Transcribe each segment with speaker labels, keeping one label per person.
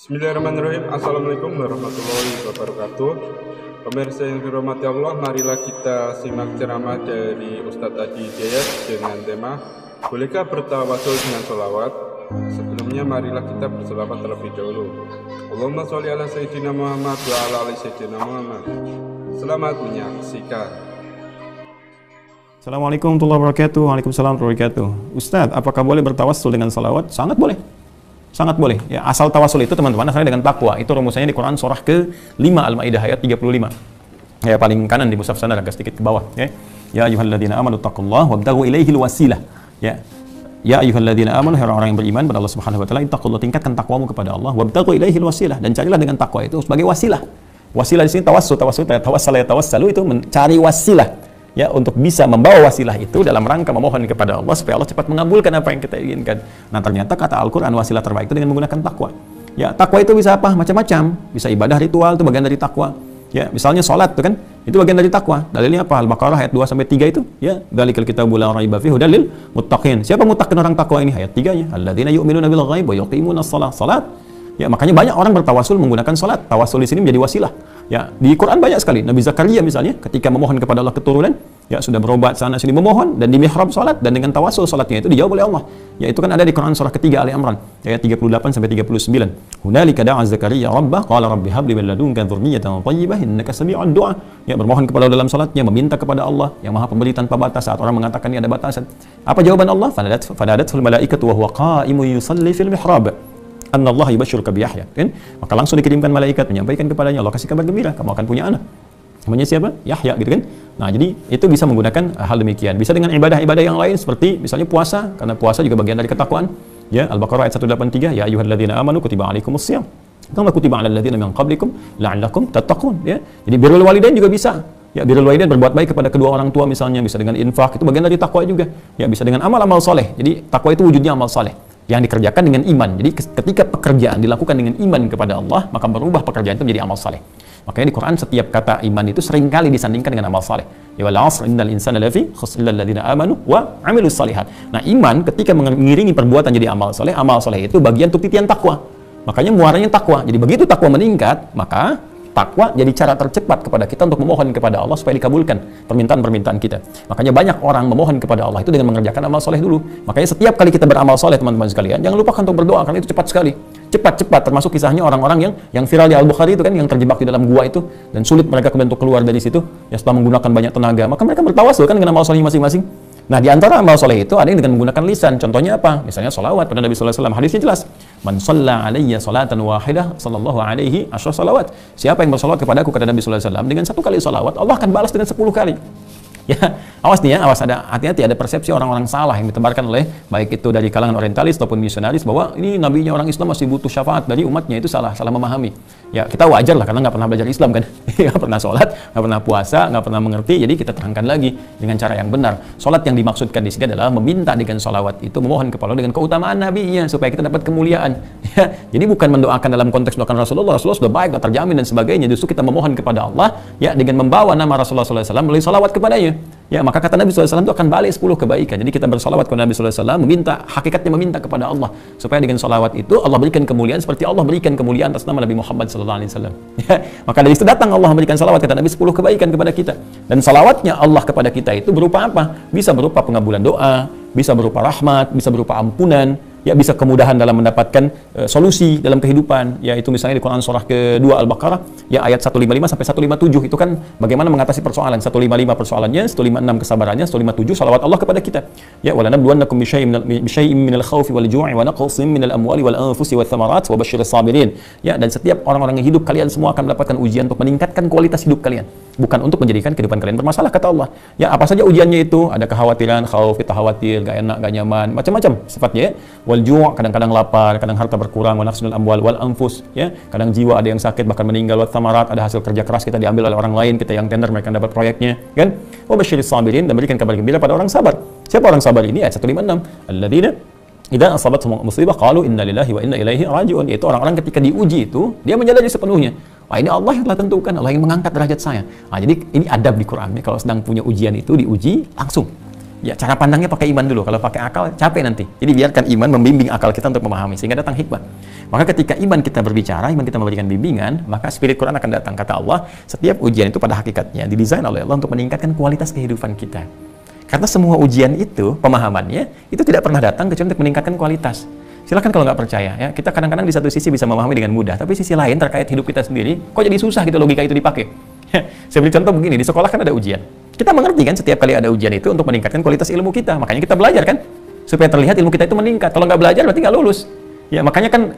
Speaker 1: Bismillahirrahmanirrahim. Assalamualaikum warahmatullahi wabarakatuh. Pemirsa yang dirahmati Allah, marilah kita simak ceramah dari Ustadz Adi Hidayat dengan tema bolehkah bertawasul dengan sholawat? Sebelumnya marilah kita berselawat terlebih dahulu. Allahumma sholli ala Sayyidina Muhammad wa ala ali Sayyidina Muhammad. Selamat menyaksikan.
Speaker 2: Assalamualaikum warahmatullahi wabarakatuh. Waalaikumsalam warahmatullahi wabarakatuh. Ustadz, apakah boleh bertawasul dengan salawat? Sangat boleh. Sangat boleh. Ya, asal tawasul itu teman-teman asalnya dengan takwa. Itu rumusnya di Quran surah ke-5 Al-Maidah ayat 35. Ya, paling kanan di mushaf sana agak sedikit ke bawah, ya. Ya ayyuhalladzina amanu taqullaha wabtaghu ilaihil wasilah. Ya. Ya ayyuhalladzina amanu, orang-orang yang beriman pada Allah Subhanahu wa taala, taqullaha, tingkatkan takwamu kepada Allah, wabtaghu ilaihil wasilah, dan carilah dengan takwa itu sebagai wasilah. Wasilah di sini tawassul tawassalu itu mencari wasilah. Ya, untuk bisa membawa wasilah itu dalam rangka memohon kepada Allah supaya Allah cepat mengabulkan apa yang kita inginkan. Nah, ternyata kata Al-Quran wasilah terbaik itu dengan menggunakan takwa. Ya, takwa itu bisa apa? Macam-macam. Bisa ibadah ritual, itu bagian dari takwa. Ya, misalnya sholat itu kan, itu bagian dari takwa. Dalilnya apa? Al-Baqarah ayat 2-3 itu. Ya, dzalikal kitabu la raiba fihi hudal lil muttaqin. Siapa muttaqin orang takwa ini? Ayat 3-nya. Alladzina yu'minuna bil ghaib wa yuqimunas shalah. Salat. Ya, makanya banyak orang bertawasul menggunakan salat. Tawasul di sini menjadi wasilah. Ya, di Quran banyak sekali. Nabi Zakaria misalnya ketika memohon kepada Allah keturunan, ya sudah berobat sana sini memohon, dan di mihrab salat, dan dengan tawasul salatnya itu dijawab oleh Allah. Ya, itu kan ada di Quran surah ketiga Ali Imran ayat 38-39. Hunalika da'a Zakaria rabbah qala rabbi habli min ladunka dzurriyyatan thayyibah innaka sami'ud du'a. Ya, bermohon kepada Allah dalam salatnya, meminta kepada Allah yang Maha Pemberi tanpa batas saat orang mengatakan ini ada batasan. Apa jawaban Allah? Fanadatul malaikatu wa huwa qa'imun yusalli fil mihrab. Anallahu yubashshiruka bi Yahya. Kan? Maka langsung dikirimkan malaikat menyampaikan kepadanya, Allah kasih kabar gembira, kamu akan punya anak. Namanya siapa? Yahya, gitu kan? Nah, jadi itu bisa menggunakan hal demikian. Bisa dengan ibadah-ibadah yang lain seperti misalnya puasa, karena puasa juga bagian dari ketakwaan. Ya, Al-Baqarah ayat 183, ya ayyuhalladzina amanu kutiba alaikumusshiyam kama kutiba alal ladzina min qablikum la'allakum tattaqun, ya. Jadi birrul walidain juga bisa. Ya, birrul walidain berbuat baik kepada kedua orang tua misalnya, bisa dengan infak, itu bagian dari takwa juga. Ya, bisa dengan amal-amal soleh. Jadi takwa itu wujudnya amal soleh yang dikerjakan dengan iman. Jadi ketika pekerjaan dilakukan dengan iman kepada Allah, maka berubah pekerjaan itu menjadi amal saleh. Makanya di Quran setiap kata iman itu seringkali disandingkan dengan amal saleh. Ya wal 'asr innal insana lafi khusr illal ladzina amanu wa 'amilus shalihat. Nah, iman ketika mengiringi perbuatan jadi amal saleh itu bagian untuk titian takwa. Makanya muaranya takwa. Jadi begitu takwa meningkat, maka takwa jadi cara tercepat kepada kita untuk memohon kepada Allah supaya dikabulkan permintaan-permintaan kita. Makanya banyak orang memohon kepada Allah itu dengan mengerjakan amal soleh dulu. Makanya setiap kali kita beramal soleh, teman-teman sekalian, jangan lupakan untuk berdoa, karena itu cepat sekali. Cepat-cepat, termasuk kisahnya orang-orang yang viral di Al-Bukhari itu kan, yang terjebak di dalam gua itu, dan sulit mereka kemudian untuk keluar dari situ, ya setelah menggunakan banyak tenaga. Maka mereka bertawasul kan dengan amal soleh masing-masing. Nah, di antara amal soleh itu ada yang dengan menggunakan lisan. Contohnya apa? Misalnya sholawat pada Nabi sallallahu alaihi wasallam. Hadisnya jelas. Man shalla alayya salatan wahidah sallallahu alaihi asyra salawat. Siapa yang bersolawat kepadaku, kata Nabi sallallahu alaihi wasallam, dengan satu kali solawat, Allah akan balas dengan 10 kali. Ya, awas nih ya, awas, hati-hati, ada persepsi orang-orang salah yang ditebarkan oleh baik itu dari kalangan orientalis ataupun misionaris bahwa ini nabinya orang Islam masih butuh syafaat dari umatnya. Itu salah memahami. Ya, kita wajar lah karena nggak pernah belajar Islam kan, nggak pernah sholat, nggak pernah puasa, nggak pernah mengerti. Jadi kita terangkan lagi dengan cara yang benar. Sholat yang dimaksudkan di sini adalah meminta dengan sholawat itu, memohon kepada Allah dengan keutamaan nabinya supaya kita dapat kemuliaan. Ya, jadi bukan mendoakan dalam konteks doakan Rasulullah sudah baik, sudah terjamin dan sebagainya. Justru kita memohon kepada Allah ya dengan membawa nama Rasulullah SAW melalui sholawat kepadanya. Ya, maka kata Nabi SAW itu akan balik 10 kebaikan. Jadi kita bersolawat kepada Nabi SAW, hakikatnya meminta kepada Allah supaya dengan solawat itu Allah berikan kemuliaan seperti Allah berikan kemuliaan atas nama Nabi Muhammad SAW. Ya, maka dari situ datang Allah memberikan salawat, kata Nabi, 10 kebaikan kepada kita. Dan salawatnya Allah kepada kita itu berupa apa? Bisa berupa pengabulan doa, bisa berupa rahmat, bisa berupa ampunan, ya bisa kemudahan dalam mendapatkan solusi dalam kehidupan. Ya, itu misalnya di Quran surah kedua Al-Baqarah ya ayat 155 sampai 157 itu kan bagaimana mengatasi persoalan. 155 persoalannya, 156 kesabarannya, 157 salawat Allah kepada kita. Ya, walanabluwannakum bisyai'in minal khaufi wal ju'i wa naqsin minal amwali wal anfusi wath thamarat wa basyiris sabirin. Ya, dan setiap orang-orang yang hidup, kalian semua akan mendapatkan ujian untuk meningkatkan kualitas hidup kalian, bukan untuk menjadikan kehidupan kalian bermasalah, kata Allah. Ya, apa saja ujiannya itu? Ada kekhawatiran, khauf, kita khawatir, gak enak, gak nyaman, macam-macam sifatnya. Ya. Wal ju', kadang-kadang lapar, kadang harta berkurang, wa naqsinul amwal wal anfus, ya, kadang jiwa ada yang sakit bahkan meninggal, wa thamarat, ada hasil kerja keras kita diambil oleh orang lain, kita yang tender, mereka dapat proyeknya, kan? Wa basyiris sabirin, dan berikan kabar gembira pada orang sabar. Siapa orang sabar ini? Ayat 156. Alladzina idza asabatuhum musibah qalu inna lillahi wa inna ilaihi raji'un. Yaitu orang-orang ketika diuji itu dia menyadari sepenuhnya, wah, ini Allah yang telah tentukan, Allah yang mengangkat derajat saya. Nah, jadi ini adab di Quran. Kalau sedang punya ujian itu diuji langsung. Ya, cara pandangnya pakai iman dulu. Kalau pakai akal, capek nanti. Jadi biarkan iman membimbing akal kita untuk memahami, sehingga datang hikmah. Maka ketika iman kita berbicara, iman kita memberikan bimbingan, maka spirit Quran akan datang. Kata Allah, setiap ujian itu pada hakikatnya didesain oleh Allah untuk meningkatkan kualitas kehidupan kita. Karena semua ujian itu, pemahamannya, itu tidak pernah datang kecuali untuk meningkatkan kualitas. Silahkan kalau nggak percaya, ya, kita kadang-kadang di satu sisi bisa memahami dengan mudah, tapi sisi lain terkait hidup kita sendiri, kok jadi susah gitu logika itu dipakai. Saya beri contoh begini, di sekolah kan ada ujian. Kita mengerti kan setiap kali ada ujian itu untuk meningkatkan kualitas ilmu kita. Makanya kita belajar kan, supaya terlihat ilmu kita itu meningkat. Kalau nggak belajar berarti nggak lulus. Ya makanya kan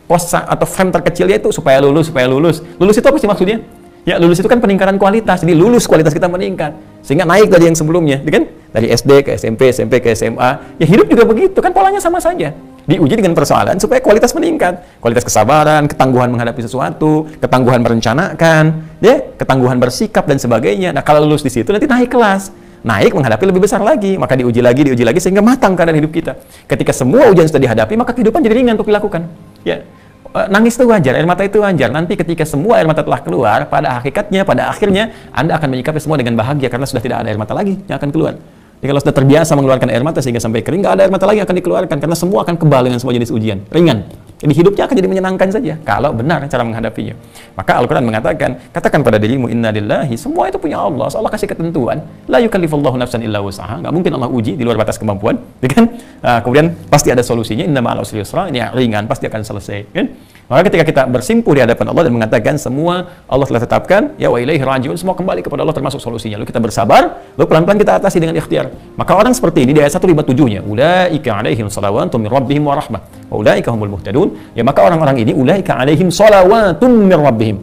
Speaker 2: pos atau frame terkecilnya itu supaya lulus, supaya lulus. Lulus itu apa sih maksudnya? Ya lulus itu kan peningkatan kualitas. Jadi lulus kualitas kita meningkat. Sehingga naik dari yang sebelumnya, kan? Dari SD ke SMP, SMP ke SMA. Ya hidup juga begitu, kan polanya sama saja. Diuji dengan persoalan supaya kualitas meningkat, kualitas kesabaran, ketangguhan menghadapi sesuatu, ketangguhan merencanakan, ya, ketangguhan bersikap dan sebagainya. Nah kalau lulus di situ nanti naik kelas, naik menghadapi lebih besar lagi, maka diuji lagi sehingga matang keadaan hidup kita. Ketika semua ujian sudah dihadapi, maka kehidupan jadi ringan untuk dilakukan. Ya, nangis itu wajar, air mata itu wajar. Nanti ketika semua air mata telah keluar, pada hakikatnya, pada akhirnya Anda akan menyikapi semua dengan bahagia karena sudah tidak ada air mata lagi yang akan keluar. Jadi kalau sudah terbiasa mengeluarkan air mata sehingga sampai kering, nggak ada air mata lagi yang akan dikeluarkan karena semua akan kebal dengan semua jenis ujian, ringan. Jadi hidupnya akan jadi menyenangkan saja kalau benar cara menghadapinya. Maka Al-Quran mengatakan, katakan pada dirimu, inna lillahi, semua itu punya Allah. Allah kasih ketentuan, la yukallifullahu nafsan illa wus'aha. Nggak mungkin Allah uji di luar batas kemampuan, kan? Kemudian pasti ada solusinya, inna ma'al usri yusra, ini yang ringan pasti akan selesai, kan? Maka ketika kita bersimpuh di hadapan Allah dan mengatakan semua Allah telah tetapkan, ya wa ilaihi raji'un, semua kembali kepada Allah termasuk solusinya. Lalu kita bersabar, lalu pelan-pelan kita atasi dengan ikhtiar. Maka orang seperti ini di ayat 157-nya, ulaika alaihim salawatun min rabbihim wa rahmah, wa ulaika humul muhtadun. Ya maka orang-orang ini ulaika alaihim salawatun min rabbihim.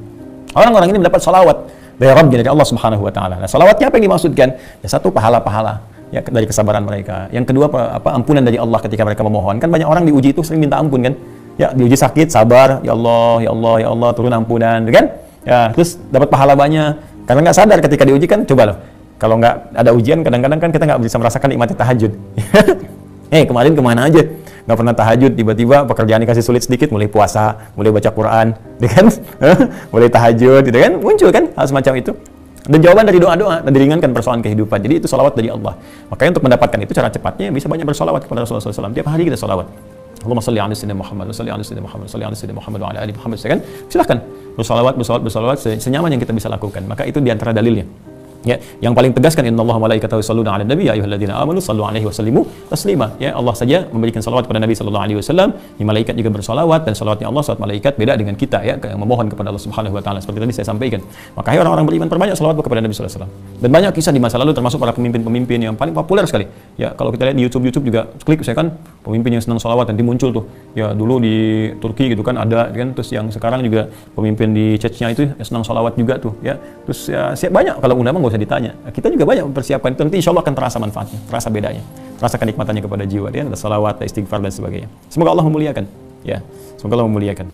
Speaker 2: Orang-orang ini mendapat salawat dari Rabbnya, dari Allah Subhanahu wa taala. Nah, salawatnya apa yang dimaksudkan? Ya satu, pahala-pahala ya dari kesabaran mereka. Yang kedua ampunan dari Allah ketika mereka memohon. Kan banyak orang diuji itu sering minta ampun kan? Ya, diuji sakit, sabar, ya Allah, ya Allah, ya Allah, turun ampunan, kan? Ya, terus dapat pahala banyak. Karena nggak sadar ketika diuji kan, coba loh. Kalau nggak ada ujian, kadang-kadang kan kita nggak bisa merasakan nikmatnya tahajud. Kemarin kemana aja? Nggak pernah tahajud, tiba-tiba pekerjaan dikasih sulit sedikit, mulai puasa, mulai baca Quran, kan? Mulai tahajud, gitu kan? Muncul kan hal semacam itu. Dan jawaban dari doa-doa dan diringankan persoalan kehidupan. Jadi itu salawat dari Allah. Makanya untuk mendapatkan itu cara cepatnya bisa banyak bersalawat kepada Rasulullah SAW. Tiap hari kita salawat. Allahumma salli ala sayyidina Muhammad, salli ala sayyidina Muhammad, salli ala sayyidina Muhammad wa ala ali Muhammad. Silakan bersalawat senyaman yang kita bisa lakukan. Maka itu di antara dalilnya. Ya, yang paling tegaskan innallaha malaikatahu yusholluna 'alan nabi ya ayyuhalladzina amanu shallu 'alaihi wa sallimu taslima. Ya, Allah saja memberikan salawat kepada Nabi sallallahu alaihi wasallam, malaikat juga bersalawat, dan salawatnya Allah, salawat malaikat beda dengan kita ya yang memohon kepada Allah Subhanahu wa taala seperti tadi saya sampaikan. Maka orang-orang beriman perbanyak salawat kepada Nabi sallallahu alaihi wasallam. Dan banyak kisah di masa lalu termasuk para pemimpin-pemimpin yang paling populer sekali. Ya, kalau kita lihat di YouTube juga klik saya kan pemimpin yang senang salawat nanti muncul tuh. Ya, dulu di Turki gitu kan ada kan, terus yang sekarang juga pemimpin di Chechnya itu senang salawat juga tuh ya. Terus ya banyak, kalau undang nggak usah ditanya. Kita juga banyak mempersiapkan itu, nanti insya Allah akan terasa manfaatnya, terasa bedanya, terasa kenikmatannya kepada jiwa, ada salawat, ada istighfar dan sebagainya. Semoga Allah memuliakan, ya, semoga Allah memuliakan.